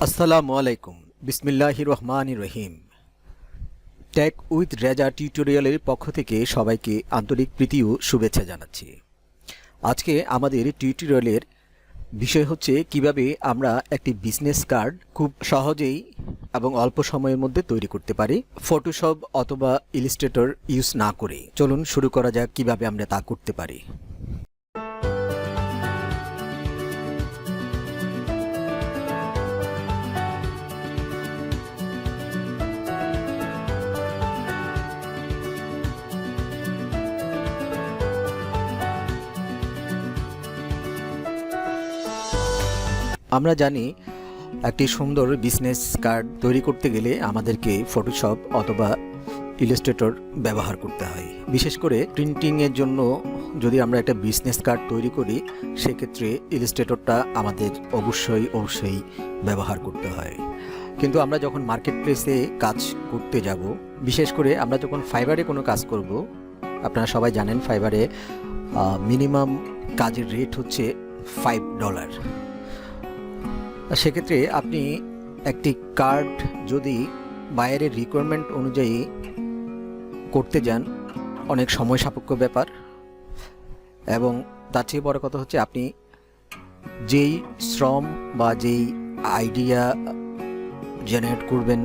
আসসালামু আলাইকুম। বিসমিল্লাহির রহমানির রহিম। টেক উইথ রেজা টিউটোরিয়ালের পক্ষ থেকে সবাইকে আন্তরিক প্রীতি ও শুভেচ্ছা জানাচ্ছি। আজকে আমাদের টিউটোরিয়ালের বিষয় হচ্ছে কিভাবে আমরা একটি বিজনেস কার্ড খুব সহজেই এবং অল্প সময়ের মধ্যে তৈরি করতে পারি ফটোশপ অথবা ইলাস্ট্রেটর ইউজ না করে। চলুন শুরু করা যাক কিভাবে আমরা তা করতে পারি। আমরা জানি একটি সুন্দর বিজনেস কার্ড তৈরি করতে গেলে আমাদেরকে ফটোশপ অথবা ইলাস্ট্রেটর ব্যবহার করতে হয়। বিশেষ করে প্রিন্টিংয়ের জন্য যদি আমরা একটা বিজনেস কার্ড তৈরি করি সেক্ষেত্রে ইলাস্ট্রেটরটা আমাদের অবশ্যই ব্যবহার করতে হয়। কিন্তু আমরা যখন মার্কেট প্লেসে কাজ করতে যাব, বিশেষ করে আমরা যখন ফাইবারে কোনো কাজ করব, আপনারা সবাই জানেন ফাইবারে মিনিমাম কাজের রেট হচ্ছে $5। সেক্ষেত্রে আপনি একটি কার্ড যদি বাইরের রিকোয়ারমেন্ট অনুযায়ী করতে যান অনেক সময় সাপেক্ষ ব্যাপার, এবং তার চেয়ে বড় কথা হচ্ছে আপনি যেই শ্রম বা যেই আইডিয়া জেনারেট করবেন,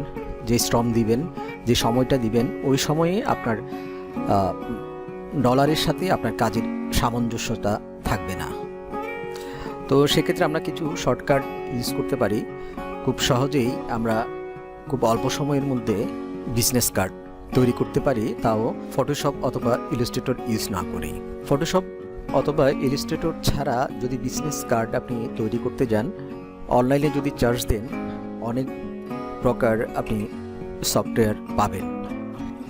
যে শ্রম দিবেন, যে সময়টা দিবেন, ওই সময়ে আপনার ডলারের সাথে আপনার কাজের সামঞ্জস্যতা থাকবে না। তো সেক্ষেত্রে আমরা কিছু শর্টকাট ইউজ করতে পারি। খুব সহজেই আমরা খুব অল্প সময়ের মধ্যে বিজনেস কার্ড তৈরি করতে পারি, তাও ফটোশপ অথবা ইলাস্ট্রেটর ইউজ না করে। ফটোশপ অথবা ইলাস্ট্রেটর ছাড়া যদি বিজনেস কার্ড আপনি তৈরি করতে যান, অনলাইনে যদি চার্জ দেন অনেক প্রকার আপনি সফটওয়্যার পাবেন।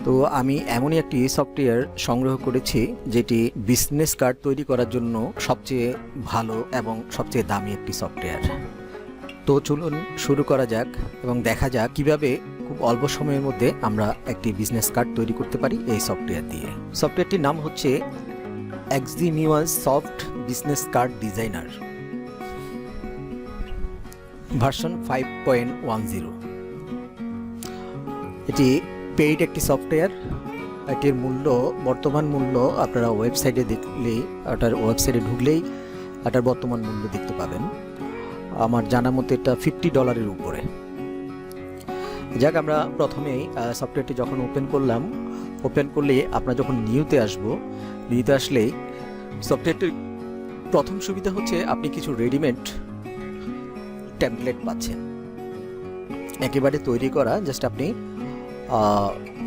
তো আমি এমনই একটি সফটওয়্যার সংগ্রহ করেছি যেটি বিজনেস কার্ড তৈরি করার জন্য সবচেয়ে ভালো এবং সবচেয়ে দামি একটি সফটওয়্যার। তো চলুন শুরু করা যাক এবং দেখা যাক কিভাবে খুব অল্প সময়ের মধ্যে আমরা একটি বিজনেস কার্ড তৈরি করতে পারি এই সফটওয়্যার দিয়ে। সফটওয়্যারটির নাম হচ্ছে এক্সিনিউয়াস soft business card designer, version 5.10। এটি পেইড একটি সফটওয়্যার। এটির মূল্য, বর্তমান মূল্য আপনারা ওয়েবসাইটে দেখলেই, এটার ওয়েবসাইটে ঢুকলেই এটার বর্তমান মূল্য দেখতে পাবেন। আমার জানা মতে এটা $50 উপরে। যাক, আমরা প্রথমেই সফটওয়্যারটি যখন ওপেন করলে আপনারা যখন নিউতে আসলেই সফটওয়্যারটির প্রথম সুবিধা হচ্ছে আপনি কিছু রেডিমেড টেমপ্লেট পাচ্ছেন, একেবারে তৈরি করা। জাস্ট আপনি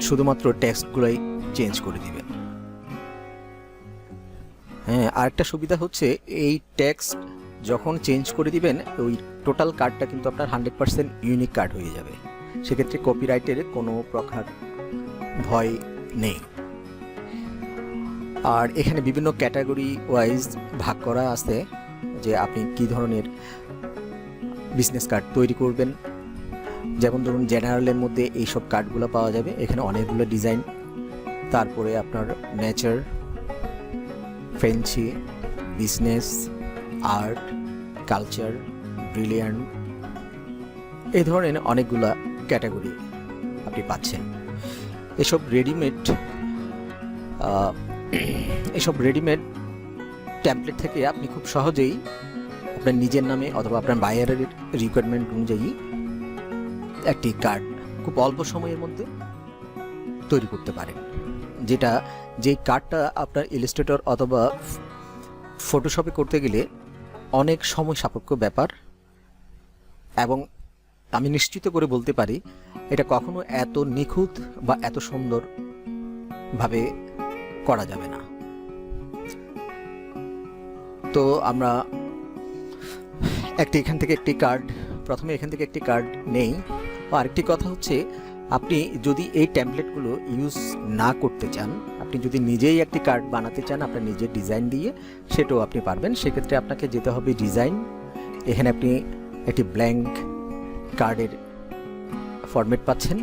শুধুমাত্র টেক্সটগুলোই চেঞ্জ করে দিবেন। হ্যাঁ, আরেকটা সুবিধা হচ্ছে এই টেক্সট যখন চেঞ্জ করে দিবেন ওই টোটাল কার্ডটা কিন্তু আপনার 100% ইউনিক কার্ড হয়ে যাবে। সেক্ষেত্রে কপিরাইটের কোনো প্রকার ভয় নেই। আর এখানে বিভিন্ন ক্যাটাগরি ওয়াইজ ভাগ করা আছে যে আপনি কি ধরনের বিজনেস কার্ড তৈরি করবেন। যেমন ধরুন জেনারেলের মধ্যে এইসব কার্ডগুলো পাওয়া যাবে, এখানে অনেকগুলো ডিজাইন। তারপরে আপনার nature, frenchy, business, art, culture, brilliant, এই ধরনের অনেকগুলো ক্যাটাগরি আপনি পাচ্ছেন। এসব রেডিমেড টেমপ্লেট থেকে আপনি খুব সহজেই আপনার নিজের নামে অথবা আপনার বায়ারের রিকোয়ারমেন্ট অনুযায়ী একটি কার্ড খুব অল্প সময়ের মধ্যে তৈরি করতে পারেন, যেই কার্ডটা আপনার ইলাস্ট্রেটর অথবা ফটোশপে করতে গেলে অনেক সময় সাপেক্ষ ব্যাপার, এবং আমি নিশ্চিত করে বলতে পারি এটা কখনো এত নিখুঁত বা এত সুন্দরভাবে করা যাবে না। তো আমরা এখান থেকে একটি কার্ড নেই। আরেকটি কথা হচ্ছে, আপনি যদি এই টেমপ্লেটগুলো ইউজ না করতে চান, আপনি যদি নিজেই একটি কার্ড বানাতে চান আপনার নিজের ডিজাইন দিয়ে, সেটাও আপনি পারবেন। সেক্ষেত্রে আপনাকে যেতে হবে ডিজাইন। এখানে আপনি একটি ব্ল্যাঙ্ক কার্ডের ফরম্যাট পাচ্ছেন,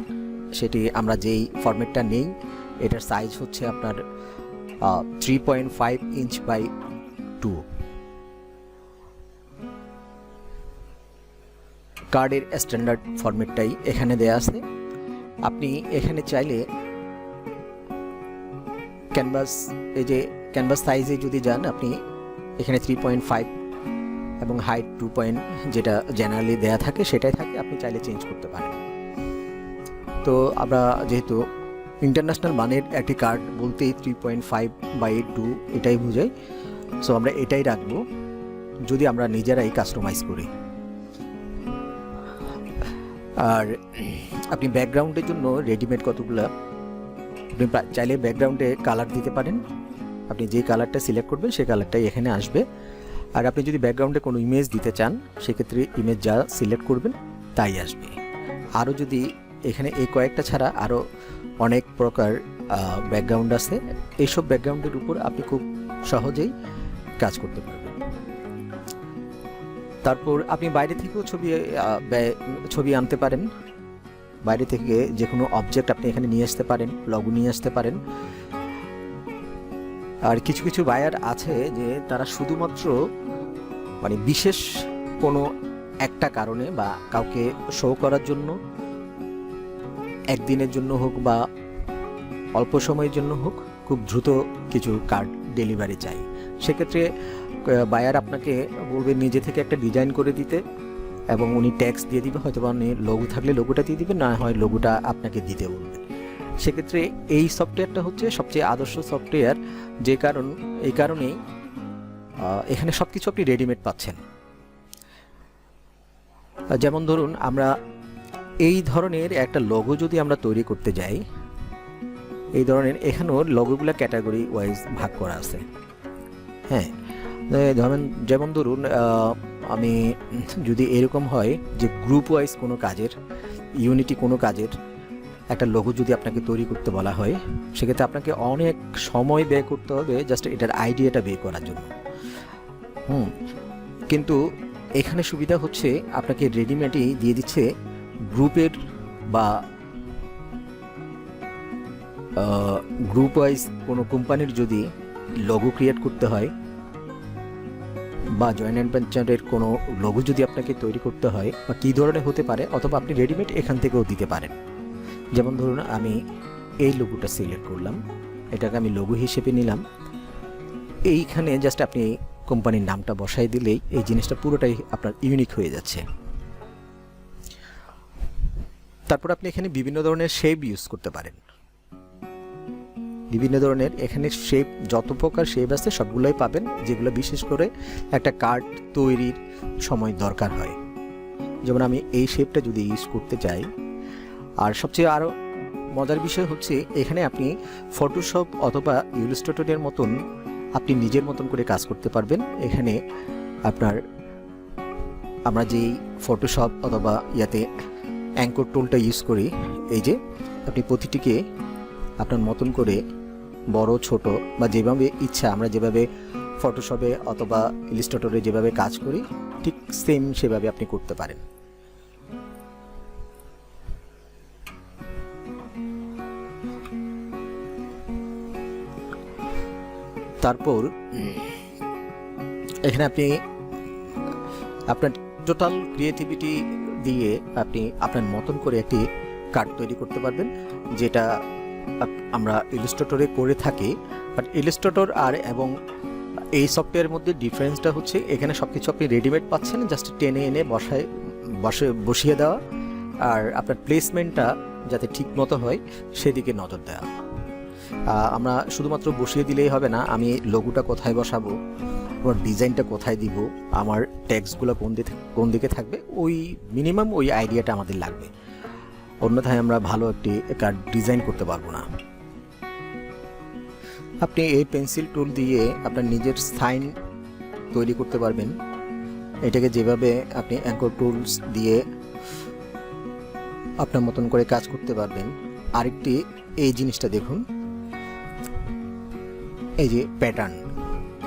সেটি আমরা যেই ফরম্যাটটা নেই এটার সাইজ হচ্ছে আপনার 3.5 ইঞ্চ বাই 2। কার্ডের স্ট্যান্ডার্ড ফরম্যাটটাই এখানে দেয়া আছে। আপনি এখানে চাইলে ক্যানভাস, এই যে ক্যানভাস সাইজে যদি যান আপনি এখানে 3.5 এবং হাইট 2 পয়েন্ট যেটা জেনারেলি দেয়া থাকে সেটাই থাকে, আপনি চাইলে চেঞ্জ করতে পারেন। তো আমরা যেহেতু ইন্টারন্যাশনাল মানের একটি কার্ড বলতেই 3.5/2 এটাই বোঝাই, সো আমরা এটাই রাখবো যদি আমরা নিজেরাই কাস্টমাইজ করি। আর আপনি ব্যাকগ্রাউন্ডের জন্য রেডিমেড কতগুলো, আপনি চাইলে ব্যাকগ্রাউন্ডে কালার দিতে পারেন। আপনি যে কালারটা সিলেক্ট করবেন সেই কালারটাই এখানে আসবে। আর আপনি যদি ব্যাকগ্রাউন্ডে কোনো ইমেজ দিতে চান সেক্ষেত্রে ইমেজ যা সিলেক্ট করবেন তাই আসবে। আরও যদি এখানে এই কয়েকটা ছাড়া আরও অনেক প্রকার ব্যাকগ্রাউন্ড আছে, এইসব ব্যাকগ্রাউন্ডের উপর আপনি খুব সহজেই কাজ করতে পারবেন। তারপর আপনি বাইরে থেকেও ছবি আনতে পারেন। বাইরে থেকে যে কোনো অবজেক্ট আপনি এখানে নিয়ে আসতে পারেন, লগো নিয়ে আসতে পারেন। আর কিছু কিছু বায়ার আছে যে তারা শুধুমাত্র মানে বিশেষ কোনো একটা কারণে বা কাউকে শো করার জন্য, একদিনের জন্য হোক বা অল্প সময়ের জন্য হোক, খুব দ্রুত কিছু কার্ড ডেলিভারি চাই। সেক্ষেত্রে বায়ার আপনাকে বলবে নিজে থেকে একটা ডিজাইন করে দিতে এবং উনি ট্যাক্স দিয়ে দিবে, হয়তো বা উনি লোগো থাকলে লোগোটা দিয়ে দিবে, না হয় লোগোটা আপনাকে দিতে বলবে। সেক্ষেত্রে এই সফটওয়্যারটা হচ্ছে সবচেয়ে আদর্শ সফটওয়্যার, এই কারণেই এখানে সব কিছু আপনি রেডিমেড পাচ্ছেন। যেমন ধরুন আমরা এই ধরনের একটা লোগো যদি আমরা তৈরি করতে যাই, এই ধরনের এখানেও লোগোগুলো ক্যাটাগরি ওয়াইজ ভাগ করা আছে। হ্যাঁ, যেমন ধরুন আমি যদি এরকম হয় যে গ্রুপ ওয়াইজ কোনো কাজের, ইউনিটি কোনো কাজের একটা লোগো যদি আপনাকে তৈরি করতে বলা হয়, সেক্ষেত্রে আপনাকে অনেক সময় ব্যয় করতে হবে জাস্ট এটার আইডিয়াটা বের করার জন্য। কিন্তু এখানে সুবিধা হচ্ছে আপনাকে রেডিমেডই দিয়ে দিচ্ছে গ্রুপের বা গ্রুপ ওয়াইজ কোনো কোম্পানির যদি লোগো ক্রিয়েট করতে হয় বা জয়েন্ট ভেঞ্চারের কোনো লোগো যদি আপনাকে তৈরি করতে হয় বা কী ধরনের হতে পারে, অথবা আপনি রেডিমেড এখান থেকেও দিতে পারেন। যেমন ধরুন আমি এই লোগোটা সিলেক্ট করলাম, এটাকে আমি লোগো হিসেবে নিলাম। এইখানে জাস্ট আপনি কোম্পানির নামটা বসাই দিলেই এই জিনিসটা পুরোটাই আপনার ইউনিক হয়ে যাচ্ছে। তারপর আপনি এখানে বিভিন্ন ধরনের শেপ ইউজ করতে পারেন। বিভিন্ন ধরনের এখানে শেপ, যত প্রকার শেপ আছে সবগুলোই পাবেন, যেগুলো বিশেষ করে একটা কার্ড তৈরির সময় দরকার হয়। যেমন আমি এই শেপটা যদি ইউজ করতে চাই, আর সবচেয়ে আরও মজার বিষয় হচ্ছে এখানে আপনি ফটোশপ অথবা ইলাস্ট্রেটরের মতন আপনি নিজের মতন করে কাজ করতে পারবেন। এখানে আমরা যেই ফটোশপ অথবা ইয়াতে অ্যাঙ্কর টুলটা ইউজ করি, এই যে আপনি প্রতিটিকে আপনার মতন করে বড় ছোট বা যেভাবে ইচ্ছা, আমরা যেভাবে ফটোশপে অথবা ইলাস্ট্রেটরে যেভাবে কাজ করি ঠিক সেম সেভাবে আপনি করতে পারেন। তারপর এখানে আপনি আপনার টোটাল ক্রিয়েটিভিটি দিয়ে আপনি আপনার মতন করে একটি কার্ড তৈরি করতে পারবেন, যেটা আমরা ইলাস্ট্রেটরে করে থাকি। বাট ইলাস্ট্রেটর আর এবং এই সফটওয়্যারের মধ্যে ডিফারেন্সটা হচ্ছে এখানে সব কিছু আপনি রেডিমেড পাচ্ছেন, জাস্ট টেনে এনে বসিয়ে দেওয়া, আর আপনার প্লেসমেন্টটা যাতে ঠিক মতো হয় সেদিকে নজর দেওয়া। আমরা শুধুমাত্র বসিয়ে দিলেই হবে না, আমি লোগোটা কোথায় বসাবো, আমার ডিজাইনটা কোথায় দিব, আমার ট্যাক্সগুলো কোন দিকে থাকবে, ওই মিনিমাম ওই আইডিয়াটা আমাদের লাগবে, অন্যথায় আমরা ভালো একটি কার্ড ডিজাইন করতে পারবো না। আপনি এই পেন্সিল টুল দিয়ে আপনার নিজের সাইন তৈরি করতে পারবেন। এটাকে যেভাবে আপনি অ্যাঙ্কর টুলস দিয়ে আপনার মতন করে কাজ করতে পারবেন। আরেকটি এই জিনিসটা দেখুন, এই যে প্যাটার্ন,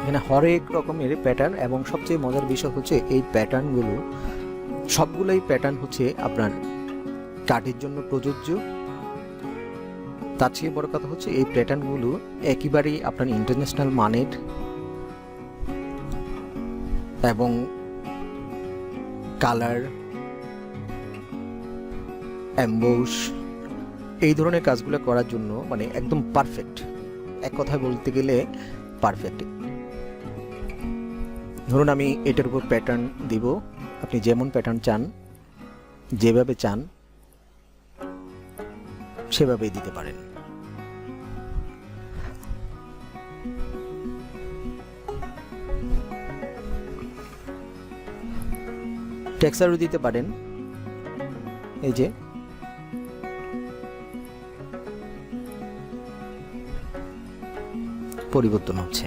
এখানে হরেক রকমের প্যাটার্ন, এবং সবচেয়ে মজার বিষয় হচ্ছে এই প্যাটার্নগুলো সবগুলোই প্যাটার্ন হচ্ছে আপনার কার্ডের জন্য প্রযোজ্য। তার চেয়ে বড় কথা হচ্ছে এই প্যাটার্নগুলো একেবারেই আপনার ইন্টারন্যাশনাল মানের, এবং কালার অ্যাম্বোস, এই ধরনের কাজগুলো করার জন্য মানে একদম পারফেক্ট, এক কথায় বলতে গেলে পারফেক্ট। ধরুন আমি এটার উপর প্যাটার্ন দিব, আপনি যেমন প্যাটার্ন চান, যেভাবে চান সেভাবেই দিতে পারেন। টেক্সচারও দিতে পারেন, এই যে পরিবর্তন হচ্ছে।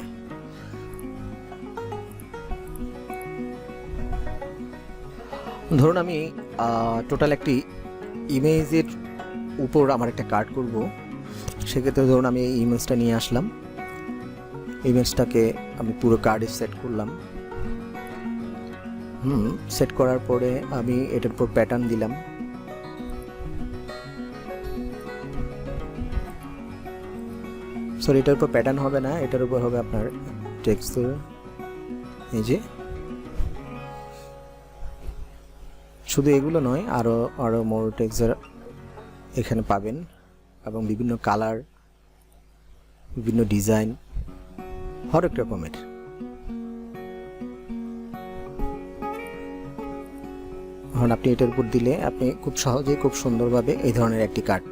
ধরুন আমি টোটাল একটি ইমেজের উপর আমার একটা কার্ড করব, সেক্ষেত্রে ধরুন আমি এই ইমেজটা নিয়ে আসলাম, ইমেজটাকে আমি পুরো কার্ডে সেট করলাম। সেট করার পরে আমি এটার উপর প্যাটার্ন দিলাম। সরি, এটার উপর প্যাটার্ন হবে না, এটার উপর হবে আপনার টেক্সচার। এই যে শুধু এগুলো নয়, আরো মোর টেক্সচার এখানে পাবেন, এবং বিভিন্ন কালার, বিভিন্ন ডিজাইন, হরেক রকমের। এখন আপনি এটার উপর দিলে আপনি খুব সহজেই খুব সুন্দরভাবে এই ধরনের একটি কার্ড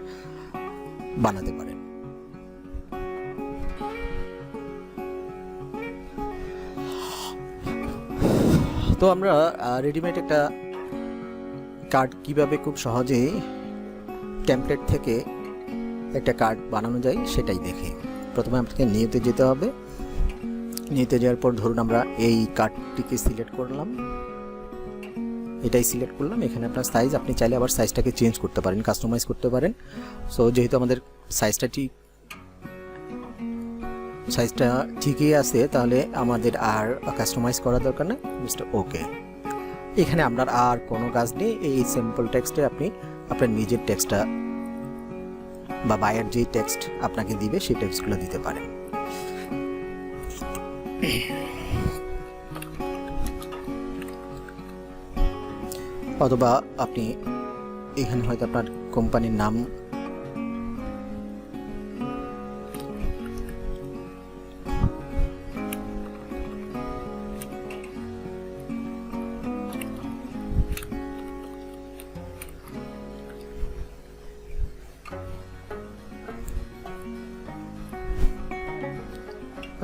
বানাতে পারেন। তো আমরা রেডিমেড একটা কার্ড কিভাবে খুব সহজেই টেমপ্লেট থেকে একটা কার্ড বানানো যায় সেটাই দেখি। প্রথমে আপনাকে নিউতে যেতে হবে। নিউতে যাওয়ার পর ধরুন আমরা এই কার্ডটিকে সিলেক্ট করলাম, এটাই সিলেক্ট করলাম। এখানে আপনার সাইজ, আপনি চাইলে আবার সাইজটাকে চেঞ্জ করতে পারেন, কাস্টমাইজ করতে পারেন। সো যেহেতু আমাদের সাইজটা ঠিকই আছে, তাহলে আমাদের আর কাস্টমাইজ করার দরকার নেই, জাস্ট ওকে। এখানে আপনার আর কোনো কাজ নেই, এই সিম্পল টেক্সটে আপনি আপনার নিজের টেক্সটটা বা বায়ার যে টেক্সট আপনাকে দিবে সেই টেক্সটগুলো দিতে পারেন। অথবা আপনি এখানে হয়তো আপনার কোম্পানির নাম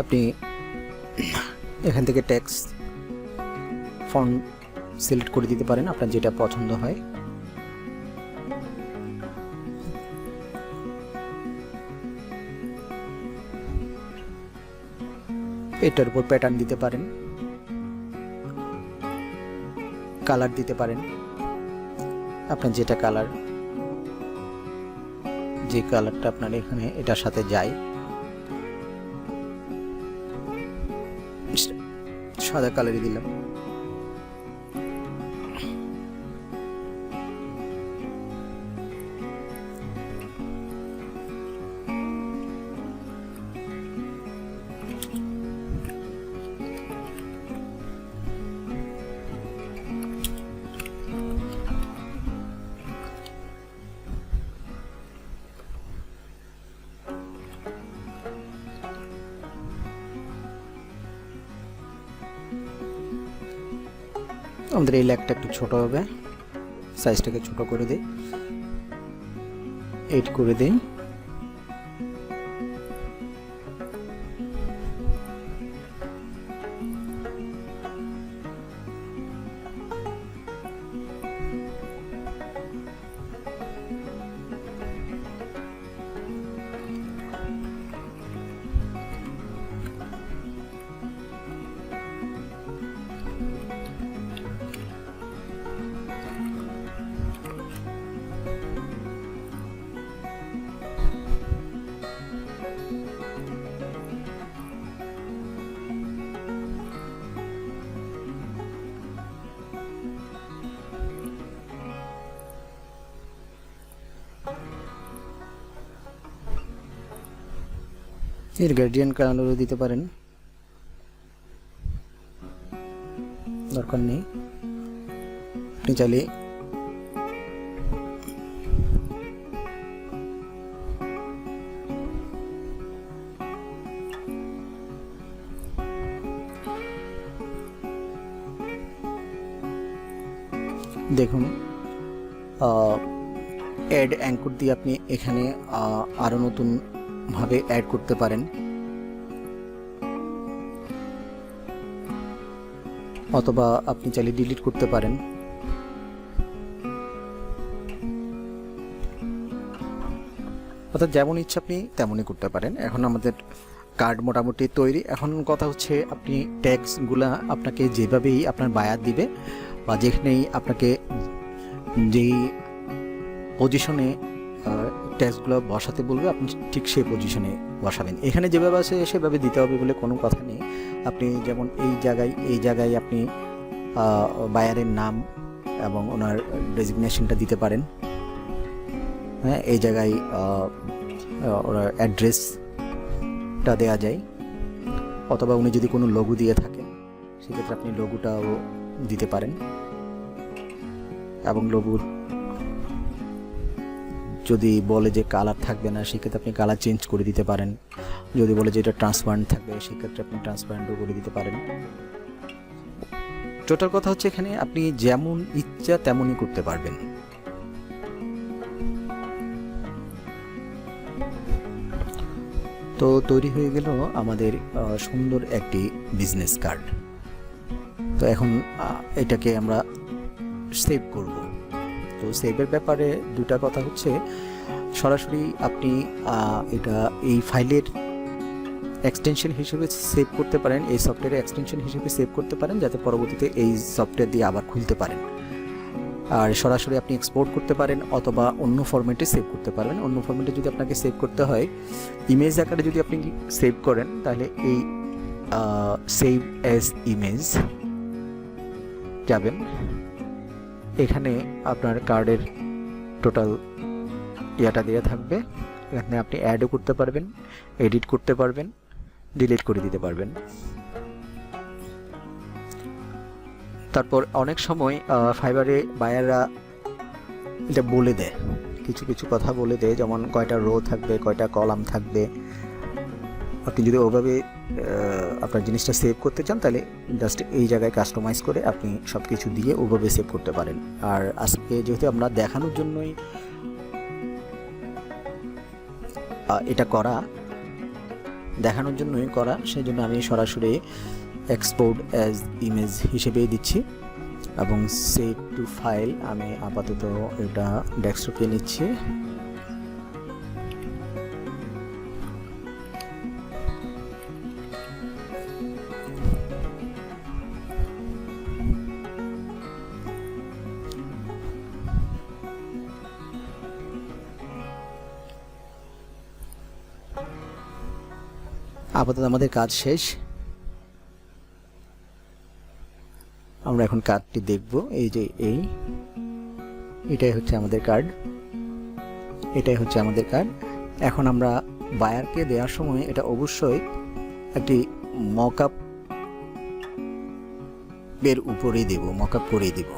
আপনি এখান থেকে টেক্সট ফন্ট সিলেক্ট করে দিতে পারেন, আপনার যেটা পছন্দ হয়। এটার উপর প্যাটার্ন দিতে পারেন, কালার দিতে পারেন, আপনার যেটা কালার, যে কালারটা আপনার এখানে এটার সাথে যায়। সাদা কালারই দিলাম। আমাদের এই লেগটা একটু ছোট হবে, সাইজটাকে ছোট করে দিই, 8 করে দিই। এর গার্ডিয়ান কালারও দিতে পারেন, দরকার নেই। আপনি চাইলে দেখুন অ্যাড অ্যাঙ্কর দিয়ে আপনি এখানে আরও নতুনভাবে অ্যাড করতে পারেন, অথবা আপনি চাইলে ডিলিট করতে পারেন। অর্থাৎ যেমন ইচ্ছা আপনি তেমনই করতে পারেন। এখন আমাদের কার্ড মোটামুটি তৈরি। এখন কথা হচ্ছে আপনি ট্যাগসগুলা আপনাকে যেভাবেই আপনার বায়ার দিবে বা যেখানেই আপনাকে যেই পজিশনে ট্যাগসগুলো বসাতে বলবে আপনি ঠিক সেই পজিশনে বসাবেন। এখানে যেভাবে আছে সেভাবে দিতে হবে বলে কোনো কথা নেই। আপনি যেমন এই জায়গায় আপনি বায়ারের নাম এবং ওনার ডেজিগনেশনটা দিতে পারেন। হ্যাঁ, এই জায়গায় ওনার অ্যাড্রেসটা দেওয়া যায়, অথবা উনি যদি কোনো লোগো দিয়ে থাকেন সেক্ষেত্রে আপনি লোগোটাও দিতে পারেন, এবং লোগোর যদি বলে যে কালার থাকবে না সেক্ষেত্রে আপনি কালার চেঞ্জ করে দিতে পারেন। যদি বলে যে এটা ট্রান্সপারেন্ট থাকবে সেক্ষেত্রে আপনি ট্রান্সপারেন্টও করে দিতে পারেন। টোটাল কথা হচ্ছে এখানে আপনি যেমন ইচ্ছা তেমনই করতে পারবেন। তো তৈরি হয়ে গেল আমাদের সুন্দর একটি বিজনেস কার্ড। তো এখন এটাকে আমরা সেভ করব। তো সেভের ব্যাপারে দুটা কথা হচ্ছে, সরাসরি আপনি এটা এই ফাইলের এক্সটেনশন হিসেবে সেভ করতে পারেন, এই সফটওয়্যারের এক্সটেনশন হিসেবে সেভ করতে পারেন, যাতে পরবর্তীতে এই সফটওয়্যার দিয়ে আবার খুলতে পারেন। আর সরাসরি আপনি এক্সপোর্ট করতে পারেন অথবা অন্য ফরম্যাটে সেভ করতে পারবেন। অন্য ফরম্যাটে যদি আপনাকে সেভ করতে হয়, ইমেজ আকারে যদি আপনি সেভ করেন, তাহলে এই সেভ অ্যাজ ইমেজ যাবেন। এখানে আপনার কার্ডের টোটাল ইয়াটা দেওয়া থাকবে। এখানে আপনি অ্যাডও করতে পারবেন, এডিট করতে পারবেন, ডিলিট করে দিতে পারবেন। তারপর অনেক সময় ফাইবারে বায়াররা এটা বলে দেয়, কিছু কিছু কথা বলে দেয়, যেমন কয়টা রো থাকবে, কয়টা কলাম থাকবে। আপনি যদি ওভাবে আপনার জিনিসটা সেভ করতে চান, তাহলে জাস্ট এই জায়গায় কাস্টমাইজ করে আপনি সব কিছু দিয়ে ওভাবে সেভ করতে পারেন। আর আজকে যেহেতু আমরা দেখানোর জন্যই এটা করা, সেই জন্য আমি সরাসরি এক্সপোর্ট অ্যাজ ইমেজ হিসেবেই দিচ্ছি, এবং সেভ টু ফাইল আমি আপাতত এটা ডেস্কটপে নিচ্ছি। আপাতত আমাদের কাজ শেষ। আমরা এখন কার্ডটি দেখব। এই যে এটাই হচ্ছে আমাদের কার্ড। এখন আমরা বায়ারকে দেওয়ার সময় এটা অবশ্যই একটি মকআপ এর উপরেই দেব, মকআপ করেই দেব।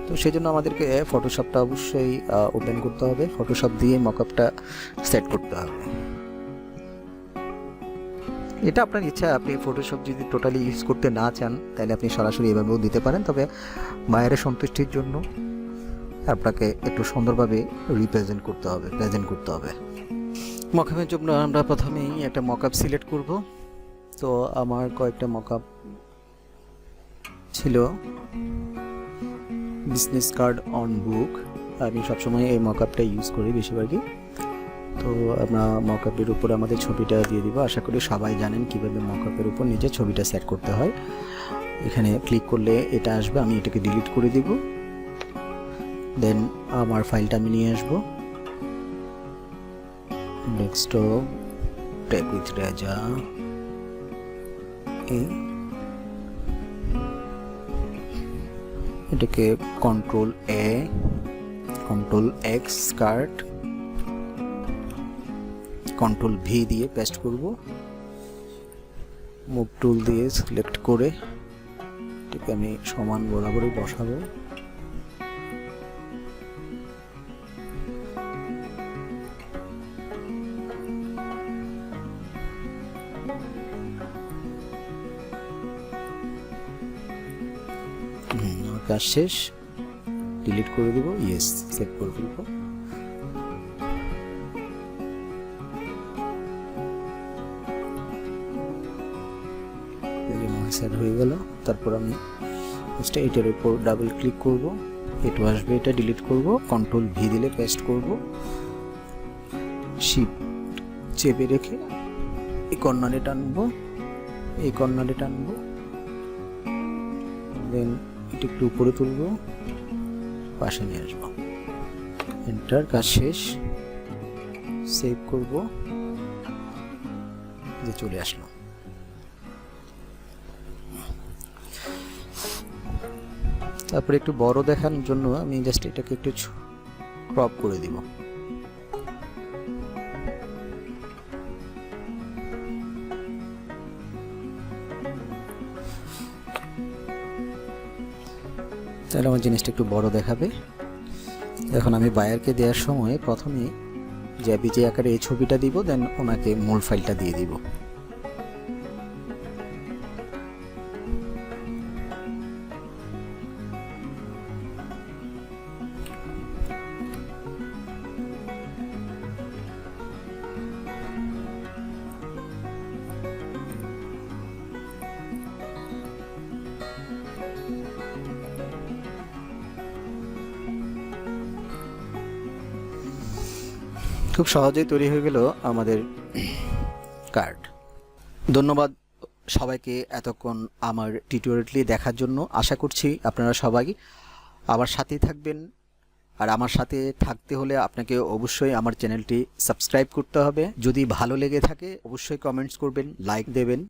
তো সেই জন্য আমাদেরকে ফটোশপটা অবশ্যই ওপেন করতে হবে, ফটোশপ দিয়ে মকআপটা সেট করতে হবে। এটা আপনার ইচ্ছা, আপনি ফটোশপ যদি টোটালি ইউজ করতে না চান তাহলে আপনি সরাসরি এভাবেও দিতে পারেন। তবে বায়ারের সন্তুষ্টির জন্য আপনাকে একটু সুন্দরভাবে প্রেজেন্ট করতে হবে। মকআপের জন্য আমরা প্রথমেই একটা মকআপ সিলেক্ট করব। তো আমার কয়েকটা মকআপ ছিল, বিজনেস কার্ড অন বুক, আমি সবসময় এই মকআপটা ইউজ করি বেশিরভাগই। তো আমরা মকআপের উপর আমাদের ছবিটা দিয়ে দিব। আশা করি সবাই জানেন কিভাবে মকআপের উপর নিজের ছবিটা সেট করতে হয়। এখানে ক্লিক করলে এটা আসবে, আমি এটাকে ডিলিট করে দিব। দেন আমার ফাইলটা আমি নিয়ে আসবো, ডেস্কটপ, টেক উইথ রেজা, এটাকে কন্ট্রোল-A, কন্ট্রোল-X কার্ড, কন্ট্রোল-V দিয়ে পেস্ট করব। মুভ টুল দিয়ে সিলেক্ট করে এটাকে আমি সমান বরাবরই বসাবো। কাজ শেষ, ডিলিট করে দিব, ইয়েস সেভ করে ফেলব। সেট হয়ে গেল। তারপর আমি এটার উপর ডাবল ক্লিক করব, এটা আসবে, এটা ডিলিট করব, কন্ট্রোল ভি দিলে পেস্ট করব, শিফট চেপে রেখে এই কর্নারে টানবো, এই কর্নারে টানবো, দেন এটা একটু উপরে তুলবো, পাশে নিয়ে আসবো, এন্টার, কাজ শেষ। সেভ করব, যে চলে আসলো। তারপরে একটু বড় দেখানোর জন্য আমি জাস্ট এটাকে একটু ক্রপ করে দিব। তাহলে আমার জিনিসটা একটু বড় দেখাবে। এখন আমি বায়ারকে দেওয়ার সময় প্রথমে জেপিজি আকারে এই ছবিটা দিব, দেন ওনাকে মূল ফাইলটা দিয়ে দিব। খুব সহজেই তৈরি হয়ে গেল আমাদের কার্ড। ধন্যবাদ সবাইকে এতক্ষণ আমার টিউটোরিয়ালটি দেখার জন্য। আশা করছি আপনারা সবাই আমার সাথেই থাকবেন। আর আমার সাথে থাকতে হলে আপনাকে অবশ্যই আমার চ্যানেলটি সাবস্ক্রাইব করতে হবে। যদি ভালো লেগে থাকে অবশ্যই কমেন্টস করবেন, লাইক দেবেন।